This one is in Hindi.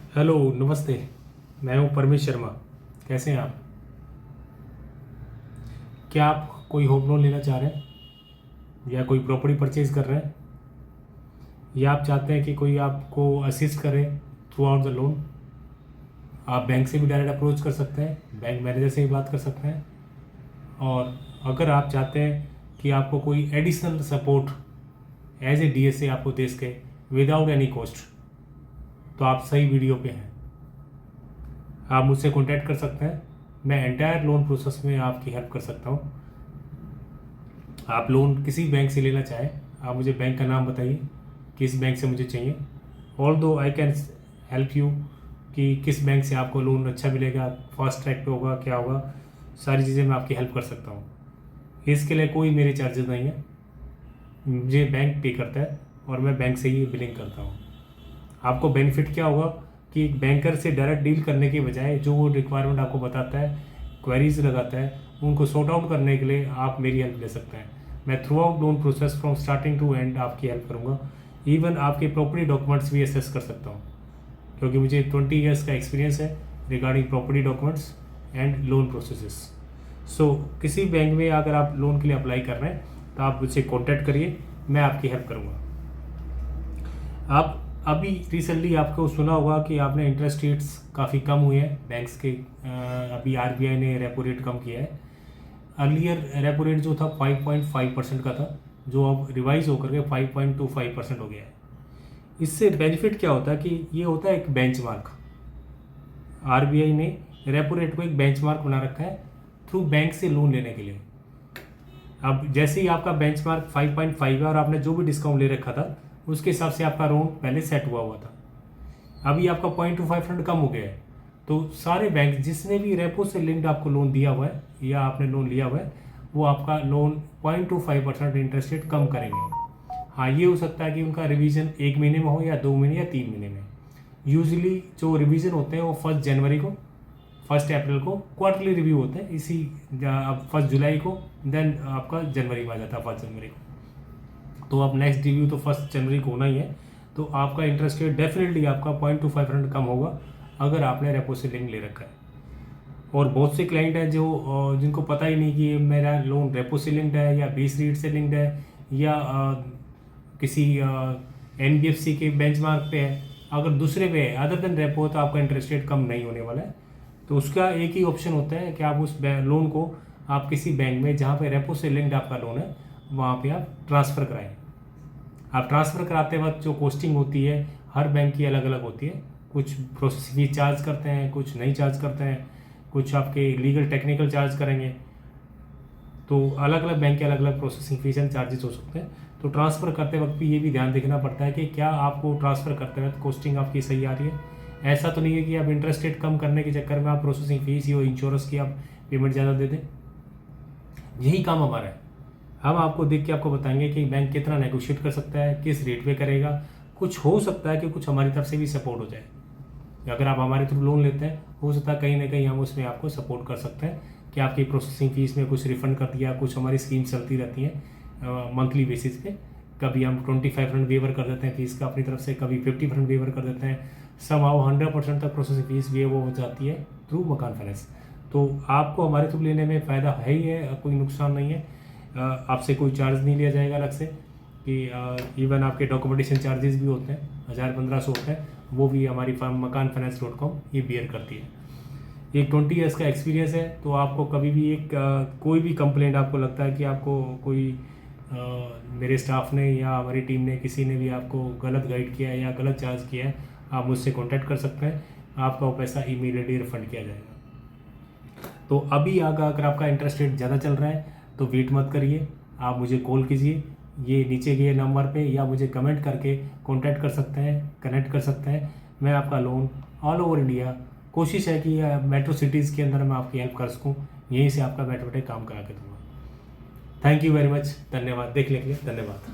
हेलो, नमस्ते। मैं हूँ परमेश शर्मा। कैसे हैं आप? क्या आप कोई होम लोन लेना चाह रहे हैं या कोई प्रॉपर्टी परचेज कर रहे हैं, या आप चाहते हैं कि कोई आपको असिस्ट करे थ्रू आउट द लोन? आप बैंक से भी डायरेक्ट अप्रोच कर सकते हैं, बैंक मैनेजर से भी बात कर सकते हैं। और अगर आप चाहते हैं कि आपको कोई additional support as a DSA आपको दे सके विदाउट एनी कॉस्ट, तो आप सही वीडियो पे हैं। आप मुझसे कॉन्टैक्ट कर सकते हैं। मैं एंटायर लोन प्रोसेस में आपकी हेल्प कर सकता हूँ। आप लोन किसी बैंक से लेना चाहें, आप मुझे बैंक का नाम बताइए, किस बैंक से मुझे चाहिए। ऑल दो आई कैन हेल्प यू कि किस बैंक से आपको लोन अच्छा मिलेगा, फास्ट ट्रैक पे होगा, क्या होगा, सारी चीज़ें मैं आपकी हेल्प कर सकता हूँ। इसके लिए कोई मेरे चार्जेस नहीं है, मुझे बैंक पे करता है और मैं बैंक से ही बिलिंग करता हूँ। आपको बेनिफिट क्या होगा कि एक बैंकर से डायरेक्ट डील करने के बजाय जो वो रिक्वायरमेंट आपको बताता है, क्वेरीज लगाता है, उनको सॉर्ट आउट करने के लिए आप मेरी हेल्प ले सकते हैं। मैं throughout loan process from starting to end आपकी हेल्प करूँगा। इवन आपके प्रॉपर्टी डॉक्यूमेंट्स भी असेस कर सकता हूँ, क्योंकि मुझे 20 ईयर्स का एक्सपीरियंस है regarding property documents and loan processes. So किसी बैंक में अगर आप लोन के लिए अप्लाई कर रहे हैं तो आप मुझसे कॉन्टैक्ट करिए, मैं आपकी हेल्प करूँगा। आप अभी रिसेंटली आपको सुना होगा कि आपने इंटरेस्ट रेट्स काफ़ी कम हुए हैं बैंक्स के। अभी आरबीआई ने रेपो रेट कम किया है। अर्लियर रेपो रेट जो था 5.5% का था, जो अब रिवाइज होकर के 5.25% हो गया है। इससे बेनिफिट क्या होता है कि ये होता है एक बेंचमार्क। आरबीआई ने रेपो रेट को एक बेंचमार्क बना रखा है थ्रू बैंक से लोन लेने के लिए। अब जैसे ही आपका बेंचमार्क 5.5 है और आपने जो भी डिस्काउंट ले रखा था उसके हिसाब से आपका लोन पहले सेट हुआ हुआ था, अभी आपका 0.25% कम हो गया है। तो सारे बैंक जिसने भी रेपो से लिंक्ड आपको लोन दिया हुआ है या आपने लोन लिया हुआ है, वो आपका लोन 0.25% इंटरेस्ट रेट कम करेंगे। हाँ, ये हो सकता है कि उनका रिवीजन 1 महीने में हो या 2 महीने या 3 महीने में। यूजली जो रिवीजन होते हैं वो 1 जनवरी को, 1 अप्रैल को क्वार्टरली रिव्यू होते हैं। इसी अब 1 जुलाई को, देन आपका जनवरी में आ जाता है 1 जनवरी को। तो अब नेक्स्ट रिव्यू तो 1 जनवरी को होना ही है। तो आपका इंटरेस्ट रेट डेफिनेटली आपका 0.25% कम होगा अगर आपने रेपो से लिंक ले रखा है। और बहुत से क्लाइंट हैं जो जिनको पता ही नहीं कि मेरा लोन रेपो से लिंक्ड है या बेस रेट से लिंक्ड है या किसी एनबीएफसी के बेंचमार्क पे है। अगर दूसरे पे है अदर देन रेपो तो आपका इंटरेस्ट रेट कम नहीं होने वाला है। तो उसका एक ही ऑप्शन होता है कि आप उस लोन को आप किसी बैंक में जहाँ पे रेपो से लिंक्ड आपका लोन है वहाँ पे आप ट्रांसफ़र कराएं। आप ट्रांसफ़र कराते वक्त जो कॉस्टिंग होती है हर बैंक की अलग अलग होती है। कुछ प्रोसेसिंग फीस चार्ज करते हैं, कुछ नहीं चार्ज करते हैं, कुछ आपके लीगल टेक्निकल चार्ज करेंगे। तो अलग अलग बैंक के अलग अलग प्रोसेसिंग फीस एंड चार्जेस हो सकते हैं। तो ट्रांसफ़र करते वक्त भी ये भी ध्यान देखना पड़ता है कि क्या आपको ट्रांसफ़र करते वक्त कॉस्टिंग आपकी सही आ रही है। ऐसा तो नहीं है कि आप इंटरेस्ट रेट कम करने के चक्कर में आप प्रोसेसिंग फीस या इंश्योरेंस की आप पेमेंट ज़्यादा दे दें। यही काम हमारा है। हम आपको देख के आपको बताएंगे कि बैंक कितना नेगोशिएट कर सकता है, किस रेट पे करेगा। कुछ हो सकता है कि कुछ हमारी तरफ से भी सपोर्ट हो जाए। अगर आप हमारे थ्रू लोन लेते हैं, हो सकता है कहीं ना कहीं हम उसमें आपको सपोर्ट कर सकते हैं कि आपकी प्रोसेसिंग फीस में कुछ रिफंड कर दिया। कुछ हमारी स्कीम चलती रहती हैं मंथली बेसिस पे। कभी हम 25% वेवर कर देते हैं फीस का अपनी तरफ से, कभी 50% वेवर कर देते हैं। सब आओ 100% तक प्रोसेसिंग फीस वेव हो जाती है थ्रू मकान फाइनेंस। तो आपको हमारे थ्रू लेने में फ़ायदा है ही है, कोई नुकसान नहीं है। आपसे कोई चार्ज नहीं लिया जाएगा अलग से कि इवन आपके डॉक्यूमेंटेशन चार्जेस भी होते हैं 1000-1500 होते हैं, वो भी हमारी फर्म makaanfinance.com ये बियर करती है। एक 20 ईयर्स का एक्सपीरियंस है। तो आपको कभी भी कोई भी कंप्लेंट आपको लगता है कि आपको कोई मेरे स्टाफ ने या हमारी टीम ने किसी ने भी आपको गलत गाइड किया है या गलत चार्ज किया है, आप मुझसे कॉन्टैक्ट कर सकते हैं। आपका वो पैसा इमीडिएटली रिफंड किया जाएगा। तो अभी अगर आपका इंटरेस्ट रेट ज़्यादा चल रहा है तो वेट मत करिए, आप मुझे कॉल कीजिए ये नीचे के नंबर पे, या मुझे कमेंट करके कांटेक्ट कर सकते हैं, कनेक्ट कर सकते हैं। मैं आपका लोन ऑल ओवर इंडिया, कोशिश है कि मेट्रो सिटीज़ के अंदर मैं आपकी हेल्प कर सकूँ, यहीं से आपका बैठे बैठे काम करा के दूँगा। थैंक यू वेरी मच, धन्यवाद। देखने के लिए धन्यवाद।